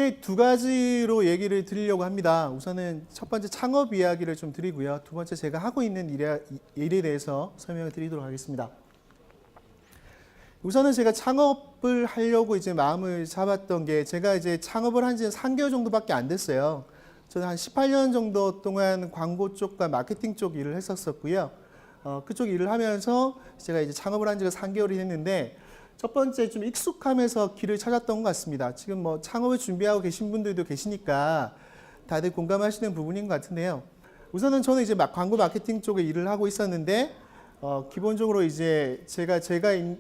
크게 두 가지로 얘기를 드리려고 합니다. 우선은 첫 번째 창업 이야기를 좀 드리고요. 두 번째 제가 하고 있는 일에 대해서 설명을 드리도록 하겠습니다. 우선은 제가 창업을 하려고 이제 마음을 잡았던 게 제가 이제 창업을 한 지 3개월 정도밖에 안 됐어요. 저는 한 18년 정도 동안 광고 쪽과 마케팅 쪽 일을 했었고요. 그쪽 일을 하면서 제가 이제 창업을 한 지가 3개월이 됐는데 첫 번째 좀 익숙하면서 길을 찾았던 것 같습니다. 지금 뭐 창업을 준비하고 계신 분들도 계시니까 다들 공감하시는 부분인 것 같은데요. 우선은 저는 이제 광고 마케팅 쪽에 일을 하고 있었는데 기본적으로 이제 제가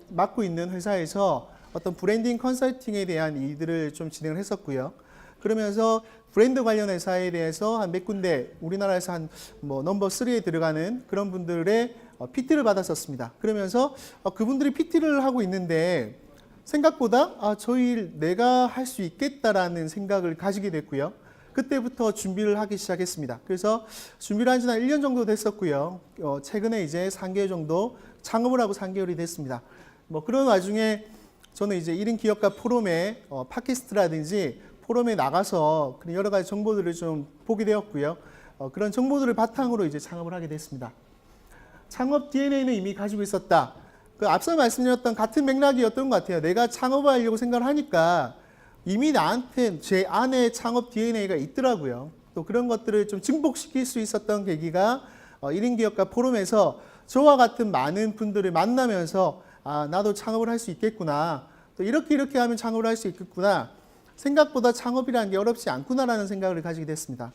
맡고 있는 회사에서 어떤 브랜딩 컨설팅에 대한 일들을 좀 진행을 했었고요. 그러면서 브랜드 관련 회사에 대해서 한 몇 군데 우리나라에서 한 뭐 넘버 3에 들어가는 그런 분들의 PT를 받았었습니다. 그러면서 그분들이 PT를 하고 있는데 생각보다 저 일 내가 할 수 있겠다라는 생각을 가지게 됐고요. 그때부터 준비를 하기 시작했습니다. 그래서 준비를 한 지는 1년 정도 됐었고요. 최근에 이제 3개월 정도 창업을 하고 3개월이 됐습니다. 뭐 그런 와중에 저는 이제 1인 기업가 포럼에 팟캐스트라든지 포럼에 나가서 여러 가지 정보들을 좀 보게 되었고요. 그런 정보들을 바탕으로 이제 창업을 하게 됐습니다. 창업 DNA는 이미 가지고 있었다. 그 앞서 말씀드렸던 같은 맥락이었던 것 같아요. 내가 창업을 하려고 생각을 하니까 이미 나한테 제 안에 창업 DNA가 있더라고요. 또 그런 것들을 좀 증폭시킬 수 있었던 계기가 1인 기업가 포럼에서 저와 같은 많은 분들을 만나면서 나도 창업을 할 수 있겠구나. 또 이렇게 하면 창업을 할 수 있겠구나. 생각보다 창업이라는 게 어렵지 않구나라는 생각을 가지게 됐습니다.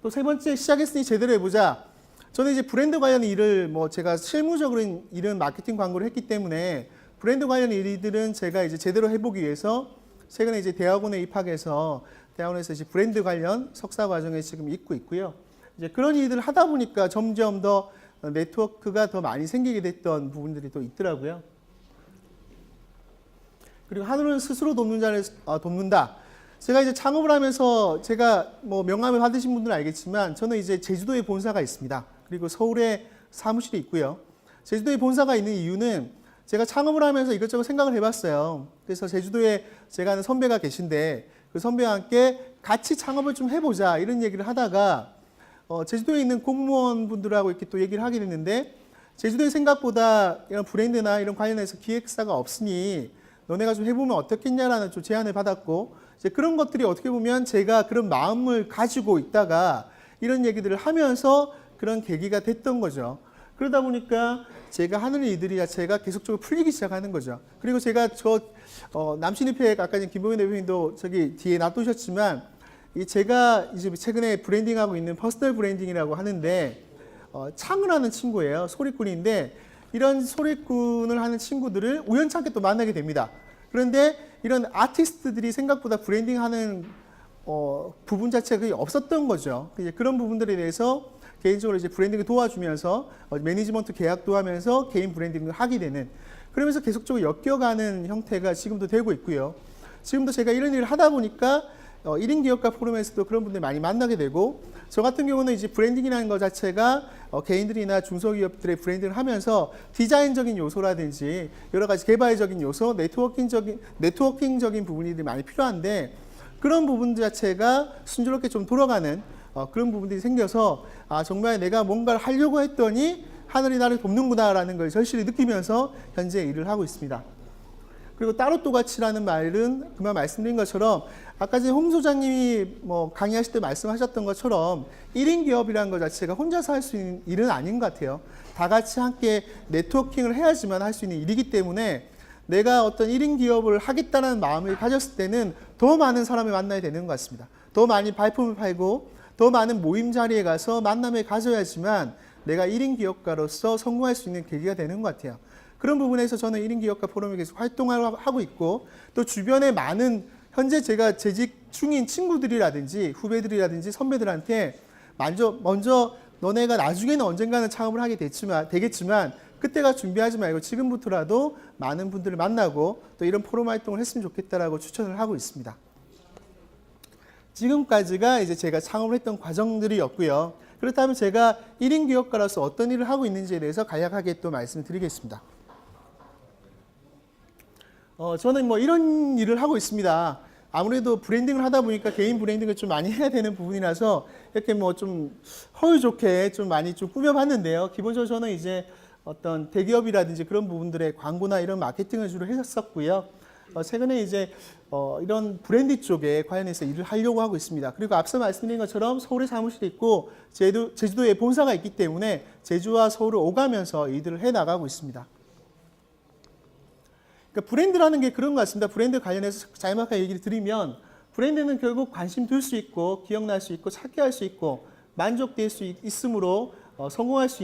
또 세 번째 시작했으니 제대로 해보자. 저는 이제 브랜드 관련 일을 제가 실무적으로 일은 마케팅 광고를 했기 때문에 브랜드 관련 일들은 제가 이제 제대로 해보기 위해서 최근에 이제 대학원에 입학해서 대학원에서 이제 브랜드 관련 석사 과정에 지금 있고 있고요. 이제 그런 일들을 하다 보니까 점점 더 네트워크가 더 많이 생기게 됐던 부분들이 또 있더라고요. 그리고 하늘은 스스로 돕는 자를 돕는다. 제가 이제 창업을 하면서 제가 명함을 받으신 분들은 알겠지만 저는 이제 제주도에 본사가 있습니다. 그리고 서울에 사무실이 있고요. 제주도에 본사가 있는 이유는 제가 창업을 하면서 이것저것 생각을 해봤어요. 그래서 제주도에 제가 아는 선배가 계신데 그 선배와 함께 같이 창업을 좀 해보자 이런 얘기를 하다가 제주도에 있는 공무원분들하고 이렇게 또 얘기를 하게 됐는데 제주도에 생각보다 이런 브랜드나 이런 관련해서 기획사가 없으니 너네가 좀 해보면 어떻겠냐라는 좀 제안을 받았고 이제 그런 것들이 어떻게 보면 제가 그런 마음을 가지고 있다가 이런 얘기들을 하면서 그런 계기가 됐던 거죠. 그러다 보니까 제가 하는 일들이 자체가 계속적으로 풀리기 시작하는 거죠. 그리고 제가 남신입회 아까 김보현 대표님도 저기 뒤에 놔두셨지만 제가 이제 최근에 브랜딩하고 있는 퍼스널 브랜딩이라고 하는데 창을 하는 친구예요. 소리꾼인데 이런 소리꾼을 하는 친구들을 우연찮게 또 만나게 됩니다. 그런데 이런 아티스트들이 생각보다 브랜딩하는 부분 자체가 거의 없었던 거죠. 이제 그런 부분들에 대해서 개인적으로 이제 브랜딩을 도와주면서 매니지먼트 계약도 하면서 개인 브랜딩을 하게 되는 그러면서 계속적으로 엮여가는 형태가 지금도 되고 있고요. 지금도 제가 이런 일을 하다 보니까 1인 기업가 포럼에서도 그런 분들 많이 만나게 되고 저 같은 경우는 이제 브랜딩이라는 것 자체가 개인들이나 중소기업들의 브랜딩을 하면서 디자인적인 요소라든지 여러 가지 개발적인 요소, 네트워킹적인 부분이 많이 필요한데 그런 부분들 자체가 순조롭게 좀 돌아가는 그런 부분들이 생겨서 정말 내가 뭔가를 하려고 했더니 하늘이 나를 돕는구나라는 걸 절실히 느끼면서 현재 일을 하고 있습니다. 그리고 따로 또같이라는 말은 그만 말씀드린 것처럼 아까 전에 홍 소장님이 강의하실 때 말씀하셨던 것처럼 1인 기업이라는 것 자체가 혼자서 할 수 있는 일은 아닌 것 같아요. 다 같이 함께 네트워킹을 해야지만 할 수 있는 일이기 때문에 내가 어떤 1인 기업을 하겠다는 마음을 가졌을 때는 더 많은 사람을 만나야 되는 것 같습니다. 더 많이 발품을 팔고 더 많은 모임 자리에 가서 만남을 가져야지만 내가 1인 기업가로서 성공할 수 있는 계기가 되는 것 같아요. 그런 부분에서 저는 1인 기업가 포럼에 계속 활동을 하고 있고 또 주변에 많은 현재 제가 재직 중인 친구들이라든지 후배들이라든지 선배들한테 먼저 너네가 나중에는 언젠가는 창업을 하게 되겠지만 그때가 준비하지 말고 지금부터라도 많은 분들을 만나고 또 이런 포럼 활동을 했으면 좋겠다라고 추천을 하고 있습니다. 지금까지가 이제 제가 창업을 했던 과정들이었고요. 그렇다면 제가 1인 기업가로서 어떤 일을 하고 있는지에 대해서 간략하게 또 말씀드리겠습니다. 저는 이런 일을 하고 있습니다. 아무래도 브랜딩을 하다 보니까 개인 브랜딩을 좀 많이 해야 되는 부분이라서 이렇게 뭐 좀 허위 좋게 좀 많이 좀 꾸며봤는데요. 기본적으로 저는 이제 어떤 대기업이라든지 그런 부분들의 광고나 이런 마케팅을 주로 했었고요. 최근에 이제 이런 브랜드 쪽에 관련해서 일을 하려고 하고 있습니다. 그리고 앞서 말씀드린 것처럼 서울에 사무실이 있고 제주도에 본사가 있기 때문에 제주와 서울을 오가면서 일들을 해나가고 있습니다. 그러니까 브랜드라는 게 그런 것 같습니다. 브랜드 관련해서 자세하게 얘기를 드리면 브랜드는 결국 관심 둘 수 있고 기억날 수 있고 찾게 할 수 있고 만족될 수 있으므로 성공할 수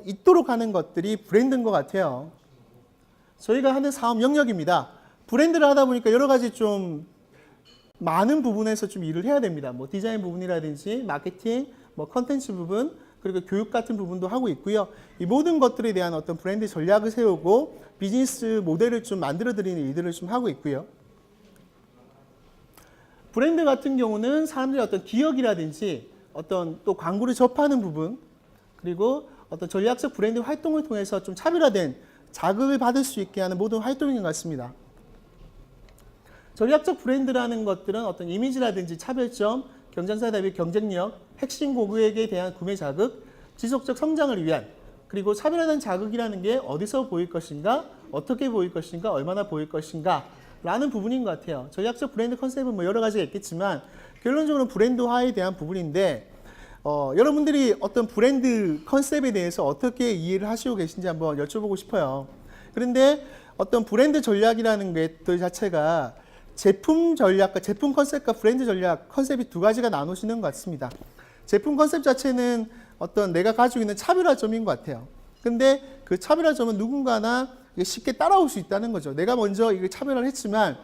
있도록 하는 것들이 브랜드인 것 같아요. 저희가 하는 사업 영역입니다. 브랜드를 하다 보니까 여러 가지 좀 많은 부분에서 좀 일을 해야 됩니다. 뭐 디자인 부분이라든지 마케팅, 뭐 컨텐츠 부분, 그리고 교육 같은 부분도 하고 있고요. 이 모든 것들에 대한 어떤 브랜드 전략을 세우고 비즈니스 모델을 좀 만들어드리는 일들을 좀 하고 있고요. 브랜드 같은 경우는 사람들이 어떤 기억이라든지 어떤 또 광고를 접하는 부분, 그리고 어떤 전략적 브랜드 활동을 통해서 좀 차별화된 자극을 받을 수 있게 하는 모든 활동인 것 같습니다. 전략적 브랜드라는 것들은 어떤 이미지라든지 차별점, 경쟁사 대비 경쟁력, 핵심 고객에 대한 구매 자극, 지속적 성장을 위한, 그리고 차별화된 자극이라는 게 어디서 보일 것인가, 어떻게 보일 것인가, 얼마나 보일 것인가 라는 부분인 것 같아요. 전략적 브랜드 컨셉은 뭐 여러 가지가 있겠지만 결론적으로 브랜드화에 대한 부분인데 여러분들이 어떤 브랜드 컨셉에 대해서 어떻게 이해를 하시고 계신지 한번 여쭤보고 싶어요. 그런데 어떤 브랜드 전략이라는 것들 자체가 제품 전략과 제품 컨셉과 브랜드 전략 컨셉이 두 가지가 나눠지는 것 같습니다. 제품 컨셉 자체는 어떤 내가 가지고 있는 차별화점인 것 같아요. 근데 그 차별화점은 누군가나 쉽게 따라올 수 있다는 거죠. 내가 먼저 이걸 차별화를 했지만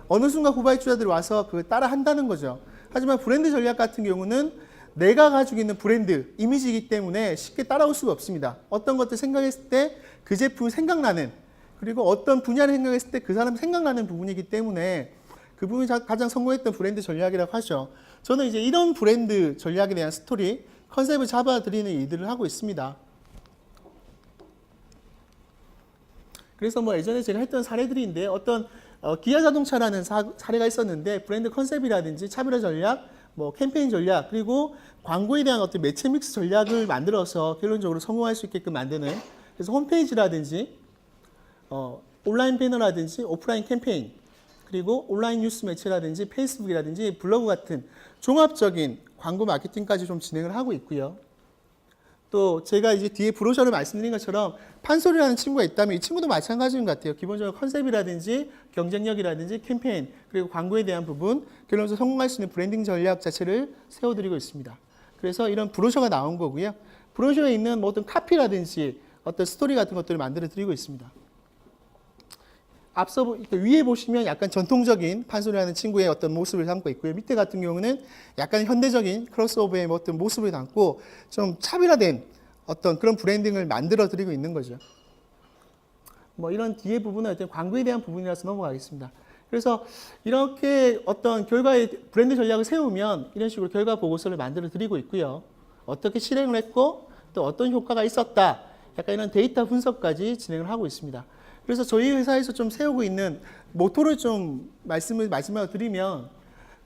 어느 순간 후발주자들이 와서 그걸 따라 한다는 거죠. 하지만 브랜드 전략 같은 경우는 내가 가지고 있는 브랜드, 이미지이기 때문에 쉽게 따라올 수가 없습니다. 어떤 것들 생각했을 때 그 제품이 생각나는, 그리고 어떤 분야를 생각했을 때 그 사람이 생각나는 부분이기 때문에 그 부분이 가장 성공했던 브랜드 전략이라고 하죠. 저는 이제 이런 브랜드 전략에 대한 스토리, 컨셉을 잡아드리는 일들을 하고 있습니다. 그래서 뭐 예전에 제가 했던 사례들인데 어떤 기아 자동차라는 사례가 있었는데 브랜드 컨셉이라든지 차별화 전략, 뭐 캠페인 전략, 그리고 광고에 대한 어떤 매체 믹스 전략을 만들어서 결론적으로 성공할 수 있게끔 만드는, 그래서 홈페이지라든지 온라인 배너라든지 오프라인 캠페인, 그리고 온라인 뉴스 매체라든지 페이스북이라든지 블로그 같은 종합적인 광고 마케팅까지 좀 진행을 하고 있고요. 또 제가 이제 뒤에 브로셔를 말씀드린 것처럼 판소리라는 친구가 있다면 이 친구도 마찬가지인 것 같아요. 기본적으로 컨셉이라든지 경쟁력이라든지 캠페인, 그리고 광고에 대한 부분, 결론적으로 성공할 수 있는 브랜딩 전략 자체를 세워드리고 있습니다. 그래서 이런 브로셔가 나온 거고요. 브로셔에 있는 모든 카피라든지 어떤 스토리 같은 것들을 만들어 드리고 있습니다. 앞서 위에 보시면 약간 전통적인 판소리라는 친구의 어떤 모습을 담고 있고요. 밑에 같은 경우는 약간 현대적인 크로스오버의 어떤 모습을 담고 좀 차별화된 어떤 그런 브랜딩을 만들어 드리고 있는 거죠. 뭐 이런 뒤에 부분은 어떤 광고에 대한 부분이라서 넘어가겠습니다. 그래서 이렇게 어떤 결과의 브랜드 전략을 세우면 이런 식으로 결과 보고서를 만들어 드리고 있고요. 어떻게 실행을 했고 또 어떤 효과가 있었다. 약간 이런 데이터 분석까지 진행을 하고 있습니다. 그래서 저희 회사에서 좀 세우고 있는 모토를 좀 말씀을 드리면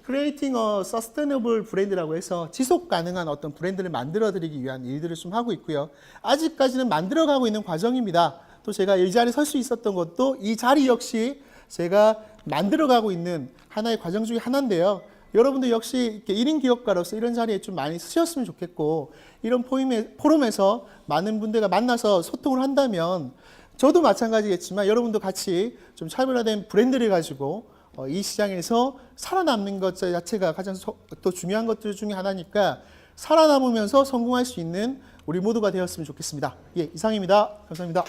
Creating a Sustainable Brand라고 해서 지속 가능한 어떤 브랜드를 만들어 드리기 위한 일들을 좀 하고 있고요. 아직까지는 만들어 가고 있는 과정입니다. 또 제가 이 자리에 설 수 있었던 것도 이 자리 역시 제가 만들어 가고 있는 하나의 과정 중에 하나인데요. 여러분들 역시 1인 기업가로서 이런 자리에 좀 많이 쓰셨으면 좋겠고 이런 포럼에서 많은 분들과 만나서 소통을 한다면 저도 마찬가지겠지만 여러분도 같이 좀 차별화된 브랜드를 가지고 이 시장에서 살아남는 것 자체가 가장 또 중요한 것들 중에 하나니까 살아남으면서 성공할 수 있는 우리 모두가 되었으면 좋겠습니다. 예, 이상입니다. 감사합니다.